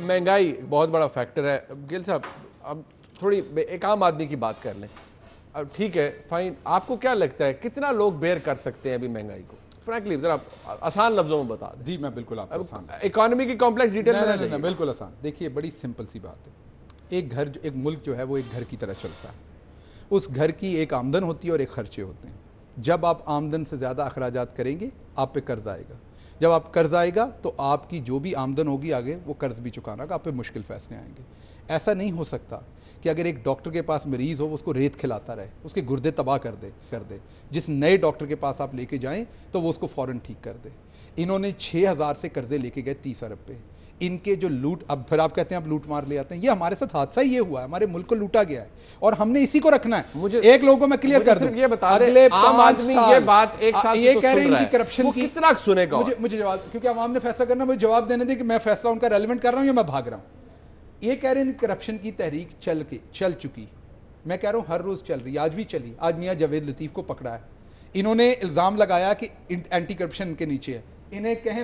महंगाई बहुत बड़ा फैक्टर है। गिल साहब, अब थोड़ी एक आम आदमी की बात कर लें। अब ठीक है, फाइन, आपको क्या लगता है कितना लोग बेयर कर सकते हैं अभी महंगाई को? फ्रैंकली जरा आसान लफ्जों में बता दें। जी मैं बिल्कुल आपको आसान, इकोनॉमी की कॉम्प्लेक्स डिटेल में ना बिल्कुल आसान। देखिए बड़ी सिंपल सी बात है, एक मुल्क जो है वो एक घर की तरह चलता है। उस घर की एक आमदन होती है और एक खर्चे होते हैं। जब आप आमदन से ज़्यादा अखराजात करेंगे आप पे कर्ज आएगा, जब आप कर्ज आएगा तो आपकी जो भी आमदन होगी आगे वो कर्ज भी चुकाना होगा, आप पे मुश्किल फैसले आएंगे। ऐसा नहीं हो सकता कि अगर एक डॉक्टर के पास मरीज़ हो वो उसको रेत खिलाता रहे, उसके गुर्दे तबाह कर दे। जिस नए डॉक्टर के पास आप लेके जाएं तो वो उसको फ़ौरन ठीक कर दे। इन्होंने 6000 से कर्जे लेके गए 30 अरब पे। इनके जो लूट, अब फिर आप कहते हैं आप लूट मार ले आते हैं, ये हमारे साथ हादसा ये हुआ है, हमारे मुल्क को लूटा गया है और हमने इसी को रखना है। मुझे एक लोगों को मैं क्लियर कर दूं, ये बता दे, आम आदमी ये बात एक साल ये कह रहे हैं कि करप्शन की कितना सुनेगा? मुझे जवाब, क्योंकि आवाम ने फैसला करना, मुझे जवाब देने दें कि मैं फैसला उनका रेलेवेंट कर रहा हूं या मैं भाग रहा हूं। ये कह रहे हैं करप्शन की तहरीक चल चुकी, मैं कह रहा हूं हर रोज चल रही है, आज भी चली। आज मियां जावेद लतीफ को पकड़ा है, इन्होंने इल्जाम लगाया कि एंटी करप्शन के नीचे है। इन्हें कहें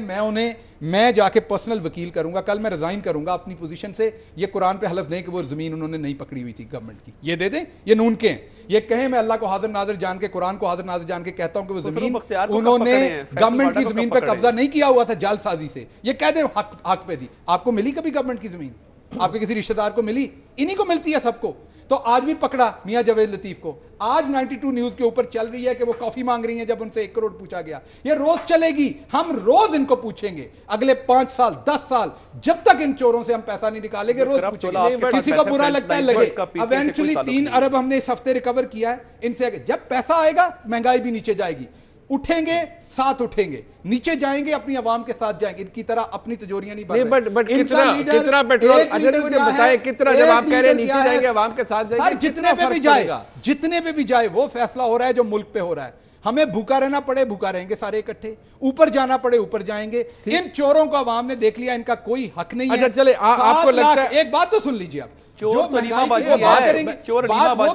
मैं जाके पर्सनल वकील करूंगा, कल मैं रिजाइन करूंगा अपनी पोजीशन से, ये कुरान पे हलफ दें कि वो जमीन उन्होंने नहीं पकड़ी हुई थी गवर्नमेंट की, ये दे दें, ये नून के हैं। ये कहें मैं अल्लाह को हाजिर नाजिर जान के, कुरान को हाजिर नाजिर जान के कहता हूं कि वो जमीन उन्होंने गवर्नमेंट की जमीन पे कब्जा नहीं किया हुआ था जालसाजी से, ये कह दें हक पे थी। आपको मिली कभी गवर्नमेंट की जमीन? आपके किसी रिश्तेदार को मिली? इन्हीं को मिलती है सबको। तो आज भी पकड़ा मियां जावेद लतीफ को। आज 92 न्यूज के ऊपर चल रही है कि वो कॉफी मांग रही हैं जब उनसे 1 करोड़ पूछा गया। ये रोज चलेगी, हम रोज इनको पूछेंगे अगले 5 साल 10 साल, जब तक इन चोरों से हम पैसा नहीं निकालेंगे रोज पूछेंगे। किसी को बुरा लगता है लगे। इवेंचुअली 3 अरब हमने इस हफ्ते रिकवर किया है इनसे। जब पैसा आएगा महंगाई भी नीचे जाएगी, उठेंगे साथ उठेंगे, नीचे जाएंगे अपनी आवाम के साथ जाएंगे। इनकी तरह अपनी तिजोरियां नहीं बन रही। बट कितना पेट्रोल, अगर मुझे बताएं कितना, जब आप कह रहे हैं नीचे जाएंगे आवाम के साथ जाएंगे, जितने पे भी जाएगा, जितने पे भी जाए वो फैसला हो रहा है जो मुल्क पे हो रहा है। हमें भूखा रहना पड़े भूखा रहेंगे सारे इकट्ठे, ऊपर जाना पड़े ऊपर जाएंगे। इन चोरों को आवाम ने देख लिया, इनका कोई हक नहीं है। अच्छा चले, आपको लगता है, एक बात तो सुन लीजिए आप, जो महंगाई की बात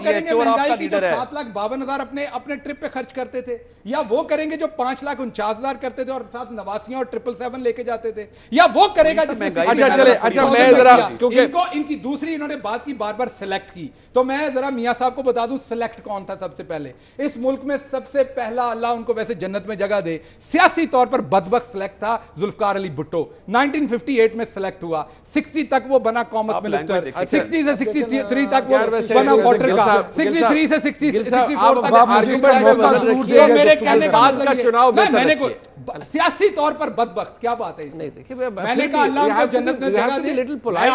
करेंगे, महंगाई की जो 7,52,000 अपने ट्रिप पे खर्च करते थे, या वो करेंगे जो 5,49,000 करते थे और साथ नवासियां और 777 लेके जाते थे, या वो करेगा जिसमें इनकी दूसरी इन्होंने बात की बार बार सिलेक्ट की। तो मैं जरा मियां साहब को बता दूं सिलेक्ट कौन था सबसे पहले इस मुल्क में। सबसे पहला, अल्लाह उनको वैसे जन्नत में जगह दे, सियासी तौर पर बदबख्त सिलेक्ट था जुल्फकार अली भुट्टो। 1958 में सिलेक्ट हुआ, 60 तक वो बना कॉमर्स मिनिस्टर, 60 से 63 तक वो बना वाटर का, 63 से 64 तक। मेरे कहने का चुनाव मैंने को सियासी तौर पर बदबख्त, क्या बात है इसमें? देखिए मैंने कहा अल्लाह उनको जन्नत में जगह दे। लिटिल पोलाइट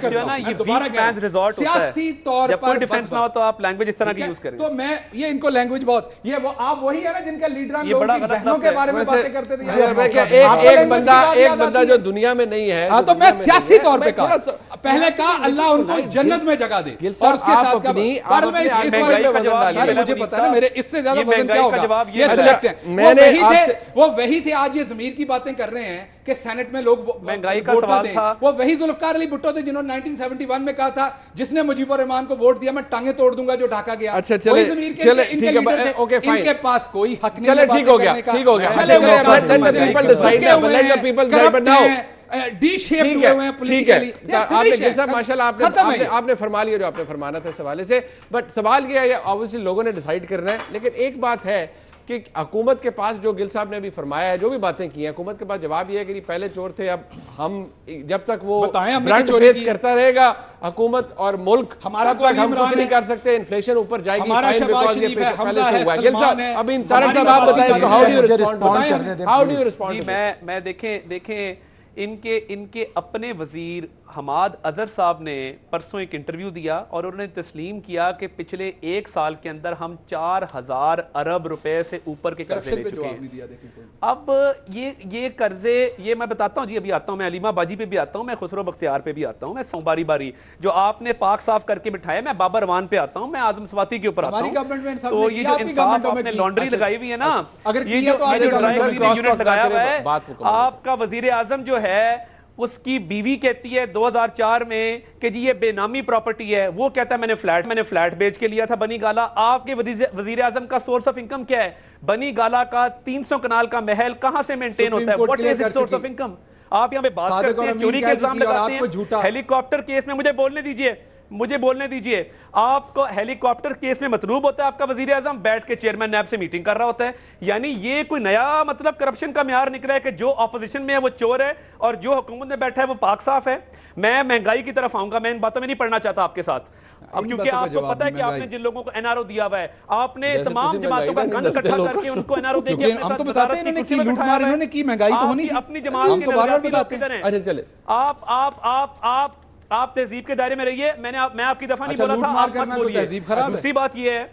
जो है ना, ये दोबारा मैच रिजॉर्ट होता है। सियासी तौर जब कोई डिफेंस ना हो तो आप लैंग्वेज इस तरह की यूज करें। तो मैं ये इनको लैंग्वेज बहुत, ये वो आप वही है ना जिनका लीडर लोगों की बहनों के बारे में बातें करते थे। एक बंदा जो दुनिया में नहीं है। हाँ तो मैं सियासी तौर पे कहा, पहले कहा अल्लाह उनको जन्नत में जगह दे, और उसके साथ मुझे पता है मेरे इससे ज्यादा वजन क्या होगा। ये सिलेक्ट है, वो वही थे। आज ये ज़मीर की बातें कर रहे हैं कि सेनेट में लोग महंगाई का सवाल था। वो वही जुल्फकार अली भुट्टो थे जिन्होंने 1971 में कहा था जिसने मुजीबुर रहमान को वोट दिया मैं टांगे तोड़ दूंगा जो ढाका गया। अच्छा चले, ओके फाइन, इनके पास कोई हक नहीं। चले ठीक हो गया, ठीक हो गया। डी शेप हुए हैं पॉलिटिकली। आपने गिल साहब माशाल्लाह आपने फरमा लिया जो आपने फरमाना था इस हवाले से। बट सवाल ये है, ऑब्वियसली लोगों ने डिसाइड करना है, लेकिन एक बात है कि हुकूमत के पास, जो गिल साहब ने अभी फरमाया है, जो भी बातें की हैं, हुकूमत के पास जवाब ये है कि पहले चोर थे, अब हम जब तक वो ब्रांड फेस करता रहेगा हुकूमत और मुल्क, हमारा हम कुछ नहीं कर सकते। इन्फ्लेशन ऊपर जाएगी, पहले से हुआ। गिल साहब अब इन तरह से आप बताएं, हाउ डू यू रिस्पॉन्ड? मैं देखें इनके अपने वजीर हमाद अजहर साहब ने परसों एक इंटरव्यू दिया और उन्होंने तस्लीम किया कि पिछले 1 साल के अंदर हम 4,000 अरब रुपए से ऊपर के कर्जे ले चुके हैं। अब ये कर्जे, ये मैं बताता हूँ जी, अभी आता हूँ मैं अलीमा बाजी पे भी आता हूँ, मैं खुसरो बख्तियार पे भी आता हूँ, मैं बारी बारी जो आपने पाक साफ करके बिठाया, मैं बाबर रवान पे आता हूँ, मैं आजम स्वाति के ऊपर आता हूँ। तो ये जो इंसाफ आपने लॉन्ड्री लगाई हुई है ना, ये जो यूनिट लगाया हुआ है, आपका वजीर आजम जो है उसकी बीवी कहती है 2004 में कि जी ये बेनामी प्रॉपर्टी है, वो कहता है मैंने फ्लैट बेच के लिया था बनी गाला। आपके वजीर आजम का सोर्स ऑफ इनकम क्या है? बनी गाला का 300 कनाल का महल कहां से मेंटेन होता है? What is his source of income? आप यहाँ पे बात करते हैं, चोरी के इल्जाम लगाते हैं। हेलीकॉप्टर केस में मुझे बोलने दीजिए, आपको हेलीकॉप्टर केस में मतलूब होता है आपका वजीर आजम, बैठ के चेयरमैन नैब से मीटिंग कर रहा होता है। यानी ये कोई नया मतलब करप्शन का म्यार निकला है कि जो ऑपोजिशन में है वो चोर है और जो हुकूमत में बैठा है वो पाक साफ है। मैं महंगाई की तरफ आऊंगा, मैं इन बातों में नहीं पढ़ना चाहता आपके साथ, अब क्योंकि आपको पता है कि आपने जिन लोगों को एनआरओ दिया हुआ है, आपने तमाम जमातों का गन इकट्ठा करके उनको एनआरओ देके हम तो बताते हैं इन्होंने की लूटमार, इन्होंने की, महंगाई तो होनी थी, अपनी जमात के बार-बार बताते हैं। अच्छा चले, आप तहजीब के दायरे में रहिए। मैं आपकी दफा नहीं बोला था, आप मत बोलिए। दूसरी बात ये है,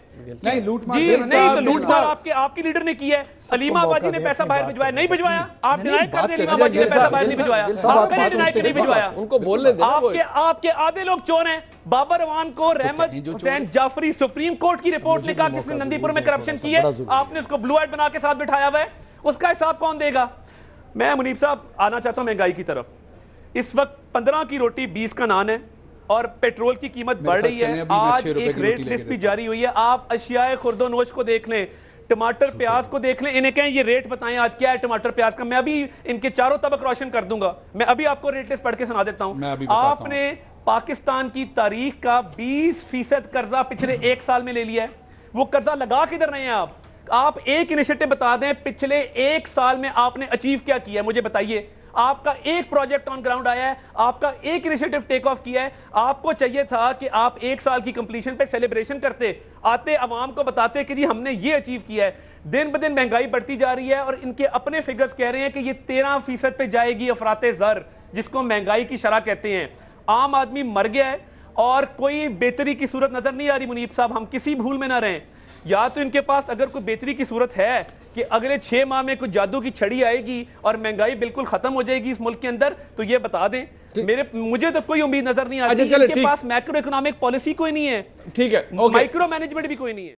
नहीं लूटमार जी नहीं, तो लूटमार आपके लीडर ने की है। अलीमा बाजी ने पैसा बाहर भिजवाया, नहीं भिजवाया? आप डिनाई कर दें अलीमा बाजी ने पैसा बाहर नहीं भिजवाया, आप करें डिनाई कि नहीं भिजवाया? उनको बोलने दें। आपके आधे लोग चोर हैं। बाबर अवान को रहमत हुसैन जाफरी, सुप्रीम कोर्ट की रिपोर्ट ने कहा किसने नंदीपुर में करप्शन की है, आपने उसको ब्लू आइट बना के साथ बिठाया हुआ है, उसका हिसाब कौन देगा? मैं मुनीब साहब आना चाहता हूं महंगाई की तरफ। इस वक्त 15 की रोटी 20 का नान है और पेट्रोल की कीमत बढ़ रही है। आज एक रेट लिस्ट भी जारी हुई है, आप अशियाए खुर्दोनोश को देख लें, टमाटर प्याज को देख लें, इन्हें कहें ये रेट बताएं आज क्या है टमाटर प्याज का। मैं अभी इनके चारों तबक रोशन कर दूंगा, मैं अभी आपको रेट लिस्ट पढ़ के सुना देता हूं। आपने पाकिस्तान की तारीख का 20% कर्जा पिछले एक साल में ले लिया है। वो कर्जा लगा किधर रहे हैं आप एक इनिशिएटिव बता दें पिछले एक साल में आपने अचीव क्या किया है, मुझे बताइए। आपका एक प्रोजेक्ट ऑन ग्राउंड आया है, आपका एक इनिशिएटिव टेक ऑफ किया है। आपको चाहिए था कि आप एक साल की कंप्लीशन पे सेलिब्रेशन करते, आते अवाम को बताते कि जी हमने ये अचीव किया है। दिन ब दिन महंगाई बढ़ती जा रही है और इनके अपने फिगर्स कह रहे हैं कि ये 13% पे जाएगी अफराते ज़र, जिसको महंगाई की शरह कहते हैं। आम आदमी मर गया है और कोई बेहतरी की सूरत नजर नहीं आ रही। मुनीब साहब, हम किसी भूल में ना रहें। या तो इनके पास अगर कोई बेहतरी की सूरत है कि अगले 6 माह में कुछ जादू की छड़ी आएगी और महंगाई बिल्कुल खत्म हो जाएगी इस मुल्क के अंदर, तो ये बता दें। मुझे तो कोई उम्मीद नजर नहीं आती। इनके पास मैक्रो इकोनॉमिक पॉलिसी कोई नहीं है, ठीक है, माइक्रो मैनेजमेंट भी कोई नहीं है।